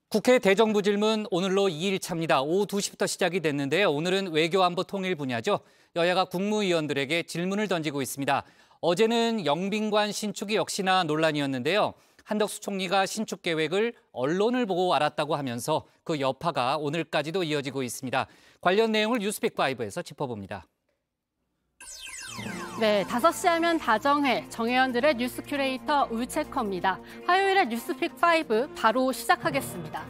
국회 대정부 질문 오늘로 2일차입니다. 오후 2시부터 시작이 됐는데요. 오늘은 외교안보 통일 분야죠. 여야가 국무위원들에게 질문을 던지고 있습니다. 어제는 영빈관 신축이 역시나 논란이었는데요. 한덕수 총리가 신축 계획을 언론을 보고 알았다고 하면서 그 여파가 오늘까지도 이어지고 있습니다. 관련 내용을 뉴스픽5에서 짚어봅니다. 네, 5시 하면 다정해 정혜원들의 뉴스 큐레이터 울체커입니다. 화요일에 뉴스픽5 바로 시작하겠습니다.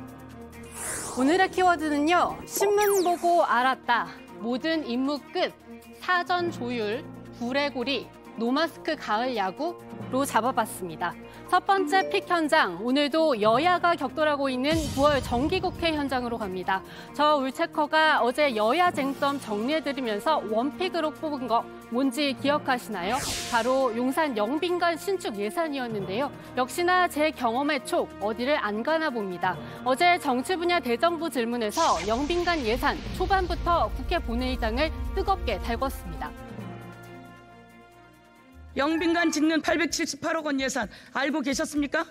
오늘의 키워드는요. 신문 보고 알았다. 모든 임무 끝. 사전 조율, 불의고리, 노마스크 가을 야구로 잡아봤습니다. 첫 번째 픽 현장, 오늘도 여야가 격돌하고 있는 9월 정기국회 현장으로 갑니다. 저 울체커가 어제 여야 쟁점 정리해드리면서 원픽으로 뽑은 거 뭔지 기억하시나요? 바로 용산 영빈관 신축 예산이었는데요. 역시나 제 경험의 촉, 어디를 안 가나 봅니다. 어제 정치 분야 대정부 질문에서 영빈관 예산 초반부터 국회 본회의장을 뜨겁게 달궜습니다. 영빈관 짓는 878억 원 예산 알고 계셨습니까?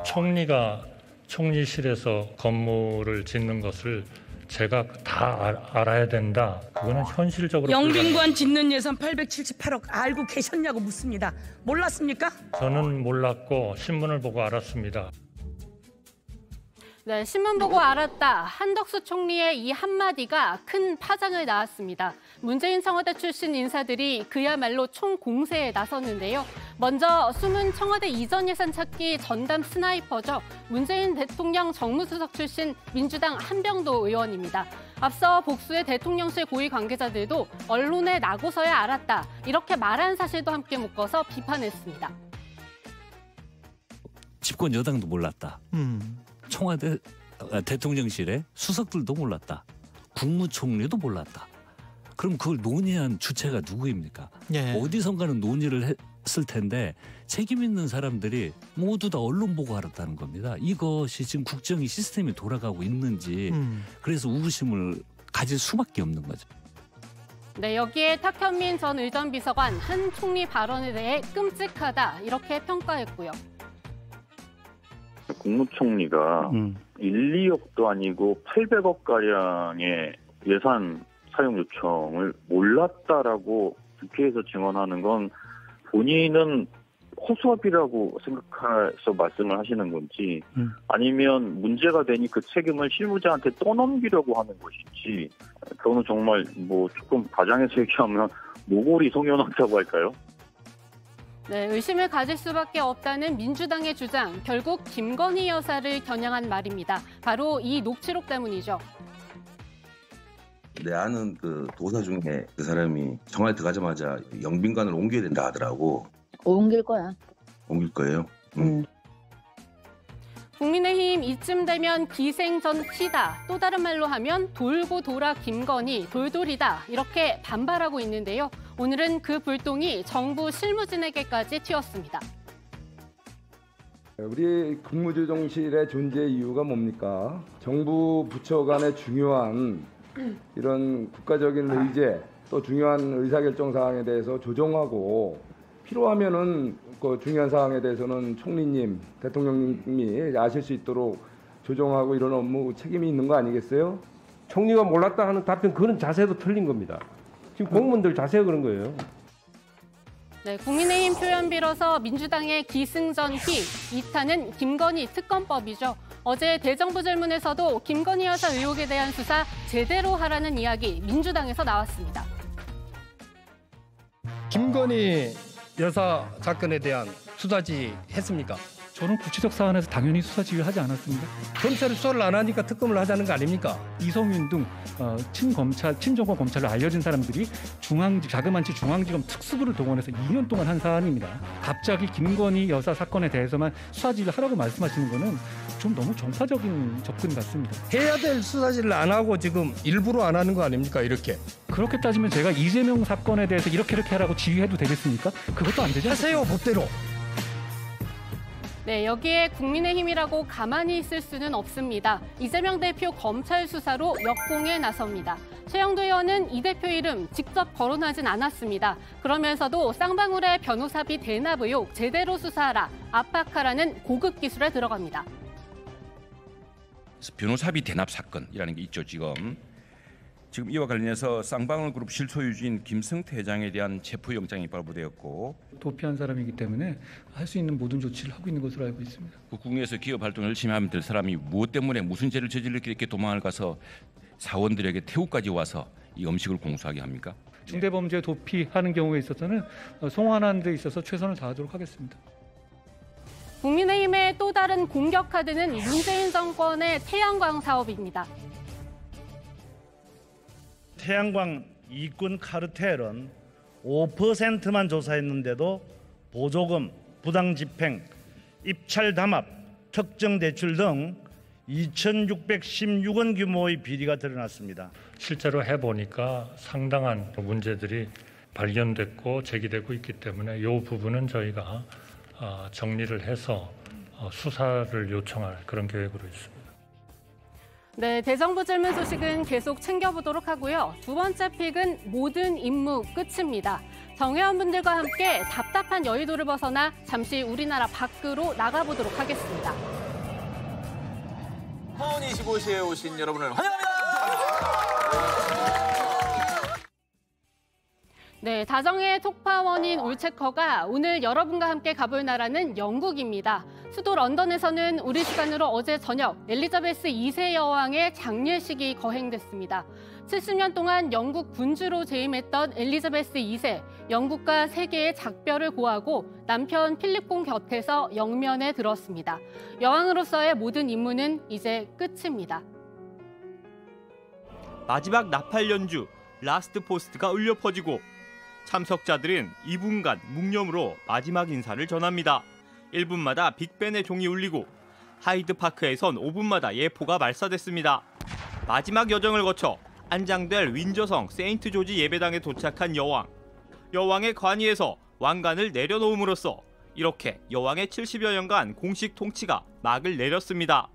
총리가 총리실에서 건물을 짓는 것을 제가 다 알아야 된다. 그거는 현실적으로 영빈관 짓는 예산 878억 알고 계셨냐고 묻습니다. 몰랐습니까? 저는 몰랐고 신문을 보고 알았습니다. 네, 신문 보고 알았다. 한덕수 총리의 이 한마디가 큰 파장을 낳았습니다. 문재인 청와대 출신 인사들이 그야말로 총공세에 나섰는데요. 먼저 숨은 청와대 이전 예산 찾기 전담 스나이퍼죠. 문재인 대통령 정무수석 출신 민주당 한병도 의원입니다. 앞서 복수의 대통령실 고위 관계자들도 언론에 나고서야 알았다. 이렇게 말한 사실도 함께 묶어서 비판했습니다. 집권 여당도 몰랐다. 청와대 대통령실의 수석들도 몰랐다. 국무총리도 몰랐다. 그럼 그걸 논의한 주체가 누구입니까? 예. 어디선가는 논의를 했을 텐데 책임 있는 사람들이 모두 다 언론 보고 알았다는 겁니다. 이것이 지금 국정이 시스템이 돌아가고 있는지 그래서 우려심을 가질 수밖에 없는 거죠. 네, 여기에 탁현민 전 의전 비서관 한 총리 발언에 대해 끔찍하다 이렇게 평가했고요. 국무총리가 1, 2억도 아니고 800억가량의 예산 사용 요청을 몰랐다라고 국회에서 증언하는 건 본인은 허수아비라고 생각해서 말씀을 하시는 건지 아니면 문제가 되니 그 책임을 실무자한테 떠넘기려고 하는 것인지 그거는 정말 조금 과장해서 얘기하면 모골이 송연하다고 할까요? 네, 의심을 가질 수밖에 없다는 민주당의 주장. 결국 김건희 여사를 겨냥한 말입니다. 바로 이 녹취록 때문이죠. 내 아는 그 도사 중에 그 사람이 청와대 들어가자마자 영빈관을 옮겨야 된다 하더라고. 옮길 거야. 옮길 거예요? 국민의힘 이쯤 되면 기생전키다. 또 다른 말로 하면 돌고 돌아 김건희, 돌돌이다. 이렇게 반발하고 있는데요. 오늘은 그 불똥이 정부 실무진에게까지 튀었습니다. 우리 국무조정실의 존재 이유가 뭡니까? 정부 부처 간의 중요한 이런 국가적인 의제, 또 중요한 의사결정 사항에 대해서 조정하고 필요하면은 그 중요한 사항에 대해서는 총리님, 대통령님이 아실 수 있도록 조정하고 이런 업무 책임이 있는 거 아니겠어요? 총리가 몰랐다 하는 답변 그런 자세도 틀린 겁니다. 지금 공무원들 자세가 그런 거예요. 네, 국민의힘 표현 빌어서 민주당의 기승전희, 2타는 김건희 특검법이죠. 어제 대정부 질문에서도 김건희 여사 의혹에 대한 수사 제대로 하라는 이야기 민주당에서 나왔습니다. 김건희 여사 사건에 대한 수사지 했습니까? 저는 구체적 사안에서 당연히 수사 지휘하지 않았습니다. 검찰이 수사를 안 하니까 특검을 하자는 거 아닙니까? 이성윤 등 친정권 검찰로 알려진 사람들이 자그마치 중앙지검 특수부를 동원해서 2년 동안 한 사안입니다. 갑자기 김건희 여사 사건에 대해서만 수사 지휘를 하라고 말씀하시는 거는 좀 너무 정파적인 접근 같습니다. 해야 될 수사지를 안 하고 지금 일부러 안 하는 거 아닙니까? 이렇게. 그렇게 따지면 제가 이재명 사건에 대해서 이렇게 하라고 지휘해도 되겠습니까? 그것도 안 되지 않습니까? 하세요, 법대로. 네, 여기에 국민의힘이라고 가만히 있을 수는 없습니다. 이재명 대표 검찰 수사로 역공에 나섭니다. 최영도 의원은 이 대표 이름 직접 거론하진 않았습니다. 그러면서도 쌍방울의 변호사비 대납 의혹 제대로 수사하라, 압박하라는 고급 기술에 들어갑니다. 변호사비 대납 사건이라는 게 있죠. 지금 이와 관련해서 쌍방울그룹 실소유주인 김성태 회장에 대한 체포영장이 발부되었고 도피한 사람이기 때문에 할 수 있는 모든 조치를 하고 있는 것으로 알고 있습니다. 국내에서 기업 활동을 열심히 하면 될 사람이 무엇 때문에 무슨 죄를 저질렀기에 이렇게 도망을 가서 사원들에게 태국까지 와서 이 음식을 공수하게 합니까? 중대범죄 도피하는 경우에 있어서는 송환하는 데 있어서 최선을 다하도록 하겠습니다. 국민의힘의 또 다른 공격 카드는 문재인 정권의 태양광 사업입니다. 태양광 이권 카르텔은 5%만 조사했는데도 보조금, 부당집행, 입찰 담합, 특정 대출 등 2,616원 규모의 비리가 드러났습니다. 실제로 해보니까 상당한 문제들이 발견됐고 제기되고 있기 때문에 이 부분은 저희가 정리를 해서 수사를 요청할 그런 계획으로 있습니다. 네, 대정부 질문 소식은 계속 챙겨보도록 하고요. 두 번째 픽은 모든 임무 끝입니다. 정회원분들과 함께 답답한 여의도를 벗어나 잠시 우리나라 밖으로 나가보도록 하겠습니다. 헌25시에 오신 여러분을 환영합니다. 네, 다정의 톡파원인 올체커가 오늘 여러분과 함께 가볼 나라는 영국입니다. 수도 런던에서는 우리 시간으로 어제 저녁 엘리자베스 2세 여왕의 장례식이 거행됐습니다. 70년 동안 영국 군주로 재임했던 엘리자베스 2세, 영국과 세계의 작별을 고하고 남편 필립공 곁에서 영면에 들었습니다. 여왕으로서의 모든 임무는 이제 끝입니다. 마지막 나팔 연주, 라스트 포스트가 울려 퍼지고 참석자들은 2분간 묵념으로 마지막 인사를 전합니다. 1분마다 빅벤의 종이 울리고 하이드파크에선 5분마다 예포가 발사됐습니다. 마지막 여정을 거쳐 안장될 윈저성 세인트 조지 예배당에 도착한 여왕. 여왕의 관위에서 왕관을 내려놓음으로써 이렇게 여왕의 70여 년간 공식 통치가 막을 내렸습니다.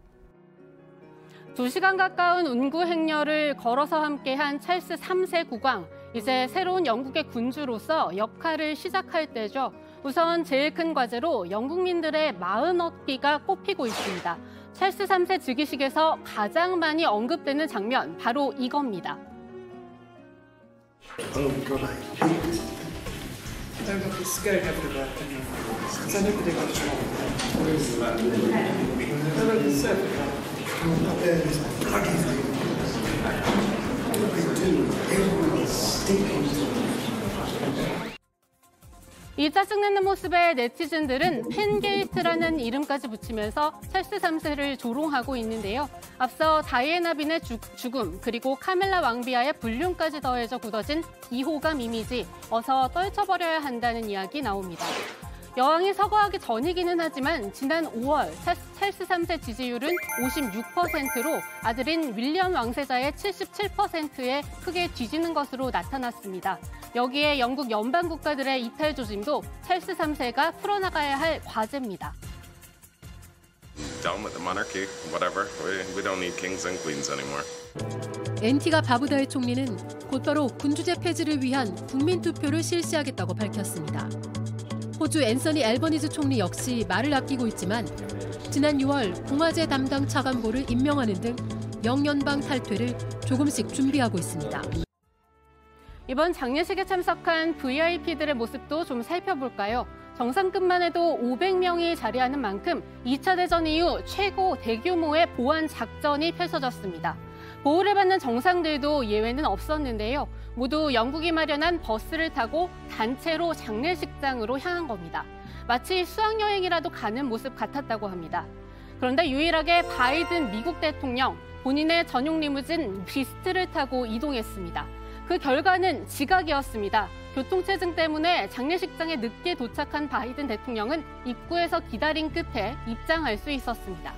2시간 가까운 운구 행렬을 걸어서 함께한 찰스 3세 국왕. 이제 새로운 영국의 군주로서 역할을 시작할 때죠. 우선 제일 큰 과제로 영국민들의 마음 얻기가 꼽히고 있습니다. 찰스 3세 즉위식에서 가장 많이 언급되는 장면, 바로 이겁니다. 이 짜증내는 모습에 네티즌들은 팬게이트라는 이름까지 붙이면서 찰스 3세를 조롱하고 있는데요. 앞서 다이애나 빈의 죽음, 그리고 카밀라 왕비와의 불륜까지 더해져 굳어진 비호감 이미지, 어서 떨쳐버려야 한다는 이야기 나옵니다. 여왕이 서거하기 전이기는 하지만 지난 5월 찰스 3세 지지율은 56%로 아들인 윌리엄 왕세자의 77%에 크게 뒤지는 것으로 나타났습니다. 여기에 영국 연방 국가들의 이탈 조짐도 찰스 3세가 풀어나가야 할 과제입니다. Down with the monarchy, whatever. We don't need kings and queens anymore. 앤티가 바부다의 총리는 곧바로 군주제 폐지를 위한 국민 투표를 실시하겠다고 밝혔습니다. 호주 앤서니 앨버니즈 총리 역시 말을 아끼고 있지만 지난 6월 공화제 담당 차관보를 임명하는 등 영연방 탈퇴를 조금씩 준비하고 있습니다. 이번 장례식에 참석한 VIP들의 모습도 좀 살펴볼까요? 정상급만 해도 500명이 자리하는 만큼 2차 대전 이후 최고 대규모의 보안 작전이 펼쳐졌습니다. 보호를 받는 정상들도 예외는 없었는데요. 모두 영국이 마련한 버스를 타고 단체로 장례식장으로 향한 겁니다. 마치 수학여행이라도 가는 모습 같았다고 합니다. 그런데 유일하게 바이든 미국 대통령, 본인의 전용 리무진 비스트를 타고 이동했습니다. 그 결과는 지각이었습니다. 교통체증 때문에 장례식장에 늦게 도착한 바이든 대통령은 입구에서 기다린 끝에 입장할 수 있었습니다.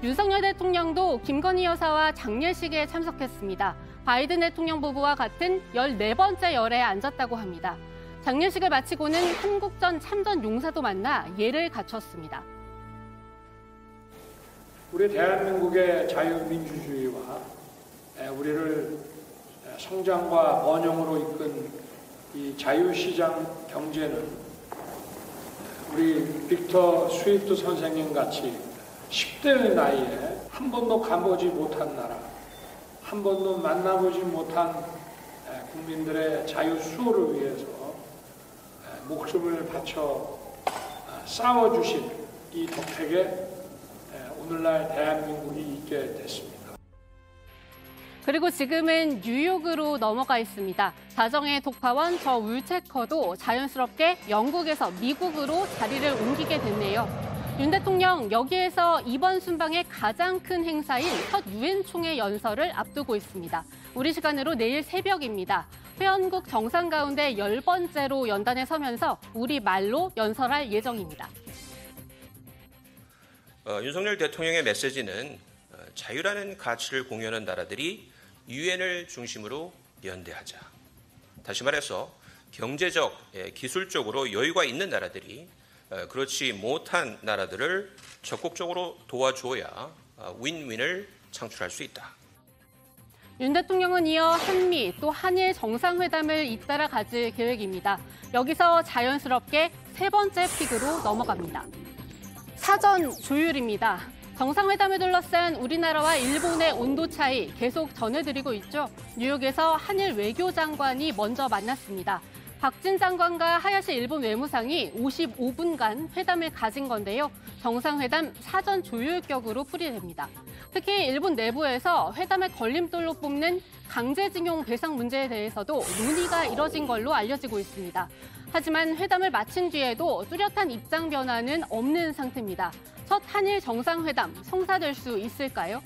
윤석열 대통령도 김건희 여사와 장례식에 참석했습니다. 바이든 대통령 부부와 같은 14번째 열에 앉았다고 합니다. 장례식을 마치고는 한국전 참전 용사도 만나 예를 갖췄습니다. 우리 대한민국의 자유민주주의와 우리를 성장과 번영으로 이끈 이 자유시장 경제는 우리 빅터 스위프트 선생님 같이 10대의 나이에 한 번도 가보지 못한 나라, 한 번도 만나보지 못한 국민들의 자유 수호를 위해서 목숨을 바쳐 싸워주신 이 덕택에 오늘날 대한민국이 있게 됐습니다. 그리고 지금은 뉴욕으로 넘어가 있습니다. 다정의 독파원 저 울체커도 자연스럽게 영국에서 미국으로 자리를 옮기게 됐네요. 윤 대통령 여기에서 이번 순방의 가장 큰 행사인 첫 유엔 총회 연설을 앞두고 있습니다. 우리 시간으로 내일 새벽입니다. 회원국 정상 가운데 10번째로 연단에 서면서 우리말로 연설할 예정입니다. 윤석열 대통령의 메시지는 자유라는 가치를 공유하는 나라들이 유엔을 중심으로 연대하자. 다시 말해서 경제적, 기술적으로 여유가 있는 나라들이 그렇지 못한 나라들을 적극적으로 도와줘야 윈윈을 창출할 수 있다. 윤 대통령은 이어 한미 또 한일 정상회담을 잇따라 가질 계획입니다. 여기서 자연스럽게 세 번째 픽으로 넘어갑니다. 사전 조율입니다. 정상회담을 둘러싼 우리나라와 일본의 온도 차이 계속 전해드리고 있죠. 뉴욕에서 한일 외교장관이 먼저 만났습니다. 박진 장관과 하야시 일본 외무상이 55분간 회담을 가진 건데요. 정상회담 사전 조율격으로 풀이됩니다. 특히 일본 내부에서 회담의 걸림돌로 뽑는 강제징용 배상 문제에 대해서도 논의가 이뤄진 걸로 알려지고 있습니다. 하지만 회담을 마친 뒤에도 뚜렷한 입장 변화는 없는 상태입니다. 첫 한일 정상회담 성사될 수 있을까요?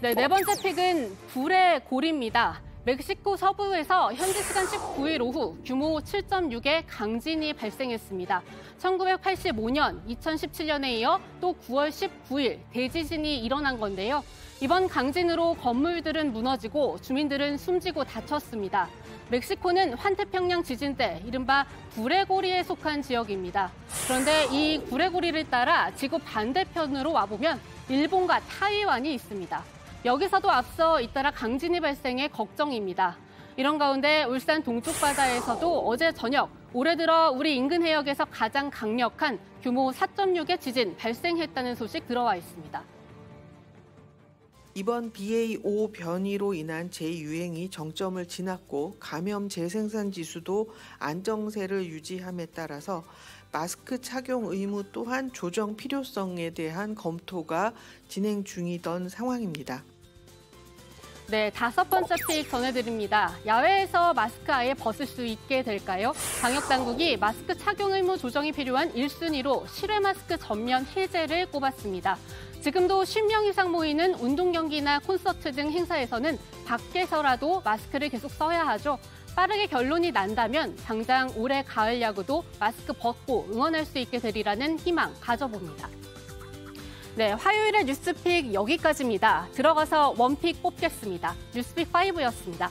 네 번째 픽은 불의 고리입니다. 멕시코 서부에서 현지 시간 19일 오후 규모 7.6의 강진이 발생했습니다. 1985년, 2017년에 이어 또 9월 19일 대지진이 일어난 건데요. 이번 강진으로 건물들은 무너지고 주민들은 숨지고 다쳤습니다. 멕시코는 환태평양 지진 때 이른바 불의 고리에 속한 지역입니다. 그런데 이 불의 고리를 따라 지구 반대편으로 와보면 일본과 타이완이 있습니다. 여기서도 앞서 잇따라 강진이 발생해 걱정입니다. 이런 가운데 울산 동쪽 바다에서도 어제 저녁 올해 들어 우리 인근 해역에서 가장 강력한 규모 4.6의 지진 발생했다는 소식 들어와 있습니다. 이번 BA.5 변이로 인한 재유행이 정점을 지났고 감염 재생산 지수도 안정세를 유지함에 따라서 마스크 착용 의무 또한 조정 필요성에 대한 검토가 진행 중이던 상황입니다. 네, 다섯 번째 픽 전해드립니다. 야외에서 마스크 아예 벗을 수 있게 될까요? 방역당국이 마스크 착용 의무 조정이 필요한 1순위로 실외 마스크 전면 해제를 꼽았습니다. 지금도 10명 이상 모이는 운동 경기나 콘서트 등 행사에서는 밖에서라도 마스크를 계속 써야 하죠. 빠르게 결론이 난다면 당장 올해 가을 야구도 마스크 벗고 응원할 수 있게 되리라는 희망 가져봅니다. 네, 화요일의 뉴스픽 여기까지입니다. 들어가서 원픽 뽑겠습니다. 뉴스픽 5였습니다.